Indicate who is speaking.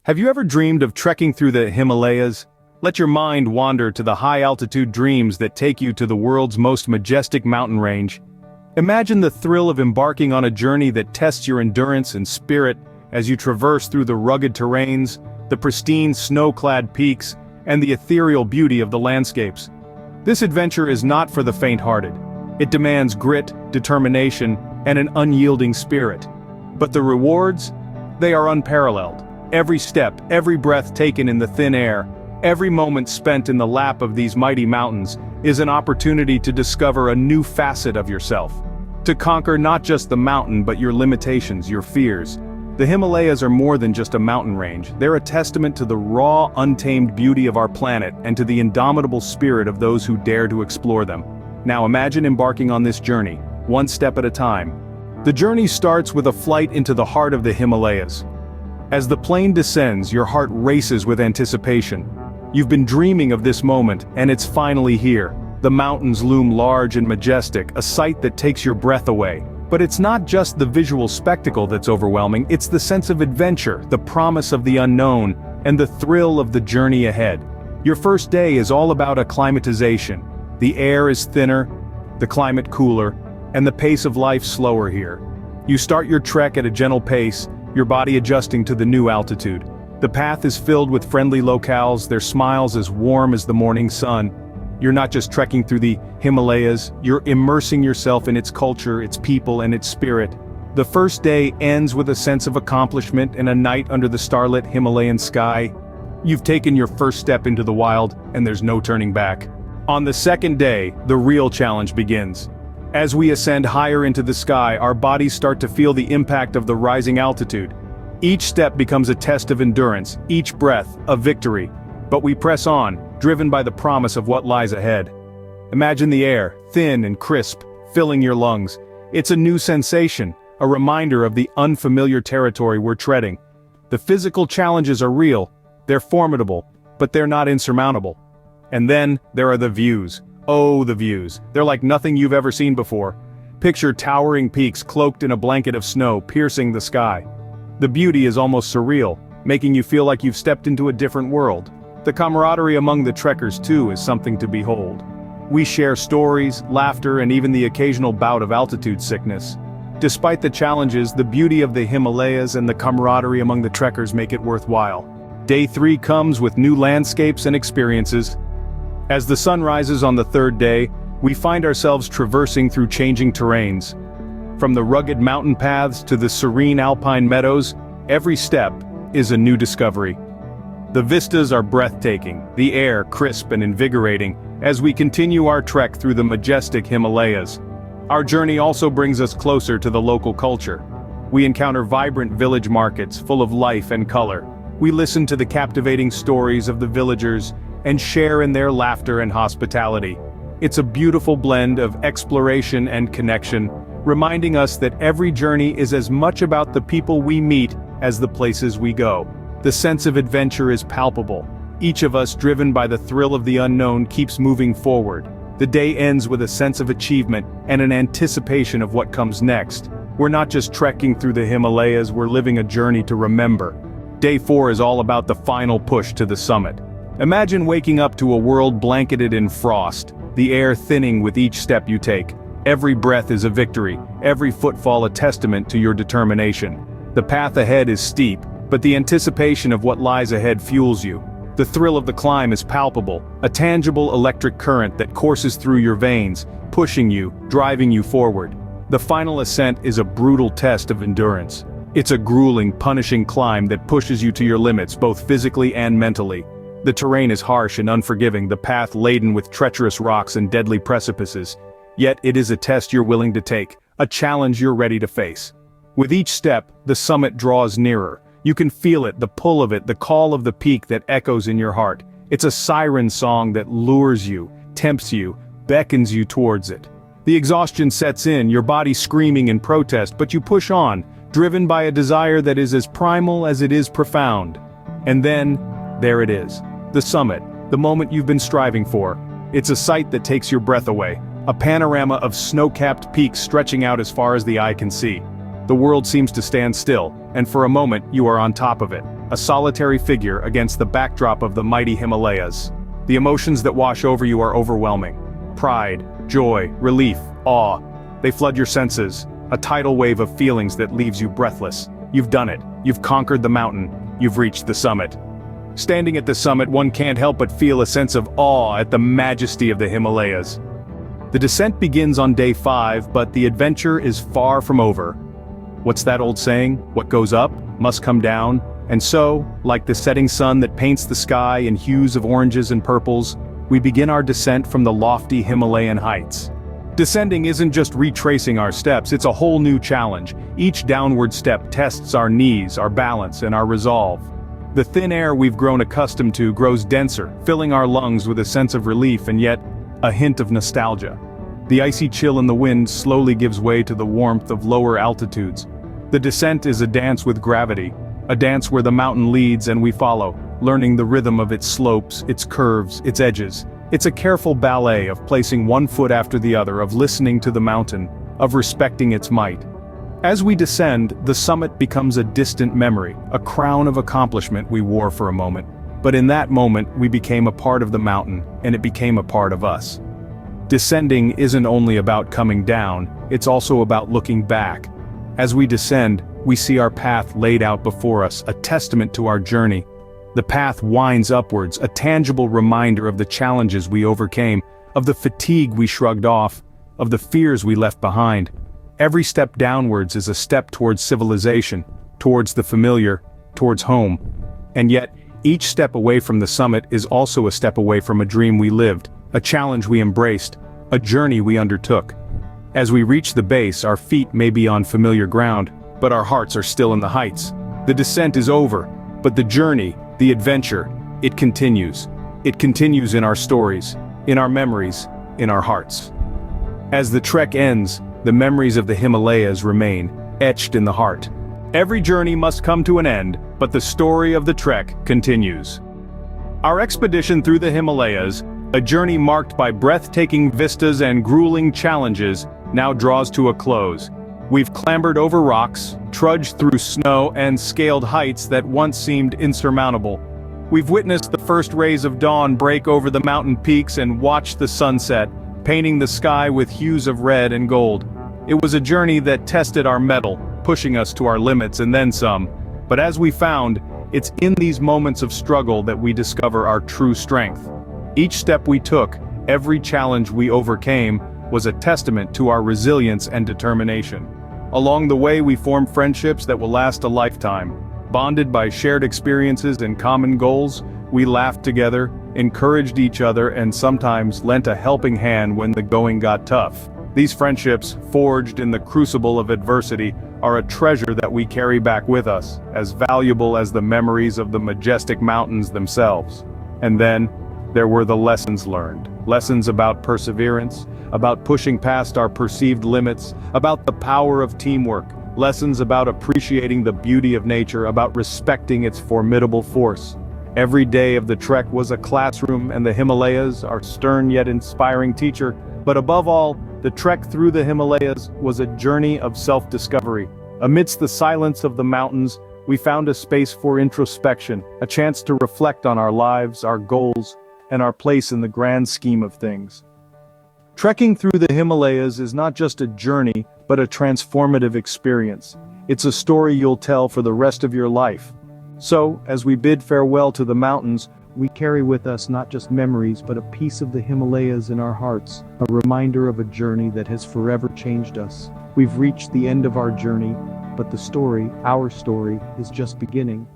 Speaker 1: Have you ever dreamed of trekking through the Himalayas? Let your mind wander to the high-altitude dreams that take you to the world's most majestic mountain range. Imagine the thrill of embarking on a journey that tests your endurance and spirit as you traverse through the rugged terrains, the pristine snow-clad peaks, and the ethereal beauty of the landscapes. This adventure is not for the faint-hearted. It demands grit, determination, and an unyielding spirit. But the rewards? They are unparalleled. Every step, every breath taken in the thin air, every moment spent in the lap of these mighty mountains is an opportunity to discover a new facet of yourself. To conquer not just the mountain but your limitations, your fears. The Himalayas are more than just a mountain range. They're a testament to the raw, untamed beauty of our planet and to the indomitable spirit of those who dare to explore them. Now imagine embarking on this journey, one step at a time. The journey starts with a flight into the heart of the Himalayas. As the plane descends, your heart races with anticipation. You've been dreaming of this moment, and it's finally here. The mountains loom large and majestic, a sight that takes your breath away. But it's not just the visual spectacle that's overwhelming, it's the sense of adventure, the promise of the unknown, and the thrill of the journey ahead. Your first day is all about acclimatization. The air is thinner, the climate cooler, and the pace of life slower here. You start your trek at a gentle pace, your body adjusting to the new altitude. The path is filled with friendly locals, their smiles as warm as the morning sun. You're not just trekking through the Himalayas, you're immersing yourself in its culture, its people, and its spirit. The first day ends with a sense of accomplishment and a night under the starlit Himalayan sky. You've taken your first step into the wild, and there's no turning back. On the second day, the real challenge begins. As we ascend higher into the sky, our bodies start to feel the impact of the rising altitude. Each step becomes a test of endurance, each breath, a victory. But we press on, driven by the promise of what lies ahead. Imagine the air, thin and crisp, filling your lungs. It's a new sensation, a reminder of the unfamiliar territory we're treading. The physical challenges are real, they're formidable, but they're not insurmountable. And then, there are the views. Oh, the views. They're like nothing you've ever seen before. Picture towering peaks cloaked in a blanket of snow piercing the sky. The beauty is almost surreal, making you feel like you've stepped into a different world. The camaraderie among the trekkers too is something to behold. We share stories, laughter, and even the occasional bout of altitude sickness. Despite the challenges, the beauty of the Himalayas and the camaraderie among the trekkers make it worthwhile. Day 3 comes with new landscapes and experiences. As the sun rises on the third day, we find ourselves traversing through changing terrains. From the rugged mountain paths to the serene alpine meadows, every step is a new discovery. The vistas are breathtaking, the air crisp and invigorating, as we continue our trek through the majestic Himalayas. Our journey also brings us closer to the local culture. We encounter vibrant village markets full of life and color. We listen to the captivating stories of the villagers and share in their laughter and hospitality. It's a beautiful blend of exploration and connection, reminding us that every journey is as much about the people we meet as the places we go. The sense of adventure is palpable. Each of us, driven by the thrill of the unknown, keeps moving forward. The day ends with a sense of achievement and an anticipation of what comes next. We're not just trekking through the Himalayas, we're living a journey to remember. Day 4 is all about the final push to the summit. Imagine waking up to a world blanketed in frost, the air thinning with each step you take. Every breath is a victory, every footfall a testament to your determination. The path ahead is steep, but the anticipation of what lies ahead fuels you. The thrill of the climb is palpable, a tangible electric current that courses through your veins, pushing you, driving you forward. The final ascent is a brutal test of endurance. It's a grueling, punishing climb that pushes you to your limits, both physically and mentally. The terrain is harsh and unforgiving, the path laden with treacherous rocks and deadly precipices. Yet it is a test you're willing to take, a challenge you're ready to face. With each step, the summit draws nearer. You can feel it, the pull of it, the call of the peak that echoes in your heart. It's a siren song that lures you, tempts you, beckons you towards it. The exhaustion sets in, your body screaming in protest, but you push on, driven by a desire that is as primal as it is profound. And then, there it is. The summit, the moment you've been striving for. It's a sight that takes your breath away, a panorama of snow-capped peaks stretching out as far as the eye can see. The world seems to stand still, and for a moment you are on top of it. a solitary figure against the backdrop of the mighty Himalayas. The emotions that wash over you are overwhelming. Pride, joy, relief, awe. They flood your senses, a tidal wave of feelings that leaves you breathless. You've done it. You've conquered the mountain. You've reached the summit. Standing at the summit, one can't help but feel a sense of awe at the majesty of the Himalayas. The descent begins on day 5, but the adventure is far from over. What's that old saying? What goes up must come down. And so, like the setting sun that paints the sky in hues of oranges and purples, we begin our descent from the lofty Himalayan heights. Descending isn't just retracing our steps, it's a whole new challenge. Each downward step tests our knees, our balance, and our resolve. The thin air we've grown accustomed to grows denser, filling our lungs with a sense of relief and yet a hint of nostalgia. The icy chill in the wind slowly gives way to the warmth of lower altitudes. The descent is a dance with gravity, a dance where the mountain leads and we follow, learning the rhythm of its slopes, its curves, its edges. It's a careful ballet of placing one foot after the other, of listening to the mountain, of respecting its might. As we descend, the summit becomes a distant memory, a crown of accomplishment we wore for a moment. But in that moment, we became a part of the mountain, and it became a part of us. Descending isn't only about coming down, it's also about looking back. As we descend, we see our path laid out before us, a testament to our journey. The path winds upwards, a tangible reminder of the challenges we overcame, of the fatigue we shrugged off, of the fears we left behind. Every step downwards is a step towards civilization, towards the familiar, towards home. And yet, each step away from the summit is also a step away from a dream we lived, a challenge we embraced, a journey we undertook. As we reach the base, our feet may be on familiar ground, but our hearts are still in the heights. The descent is over, but the journey, the adventure, it continues. It continues in our stories, in our memories, in our hearts. As the trek ends, the memories of the Himalayas remain, etched in the heart. Every journey must come to an end, but the story of the trek continues. Our expedition through the Himalayas, a journey marked by breathtaking vistas and grueling challenges, now draws to a close. We've clambered over rocks, trudged through snow, and scaled heights that once seemed insurmountable. We've witnessed the first rays of dawn break over the mountain peaks and watched the sunset, painting the sky with hues of red and gold. It was a journey that tested our mettle, pushing us to our limits and then some. But as we found, it's in these moments of struggle that we discover our true strength. Each step we took, every challenge we overcame, was a testament to our resilience and determination. Along the way, we formed friendships that will last a lifetime. Bonded by shared experiences and common goals, we laughed together, encouraged each other, and sometimes lent a helping hand when the going got tough. These friendships, forged in the crucible of adversity, are a treasure that we carry back with us, as valuable as the memories of the majestic mountains themselves. And then, there were the lessons learned. Lessons about perseverance, about pushing past our perceived limits, about the power of teamwork. Lessons about appreciating the beauty of nature, about respecting its formidable force. Every day of the trek was a classroom, and the Himalayas, our stern yet inspiring teacher. But above all, the trek through the Himalayas was a journey of self-discovery. Amidst the silence of the mountains, we found a space for introspection, a chance to reflect on our lives, our goals, and our place in the grand scheme of things. Trekking through the Himalayas is not just a journey, but a transformative experience. It's a story you'll tell for the rest of your life. So, as we bid farewell to the mountains, we carry with us not just memories, but a piece of the Himalayas in our hearts, a reminder of a journey that has forever changed us. We've reached the end of our journey, but the story, our story, is just beginning.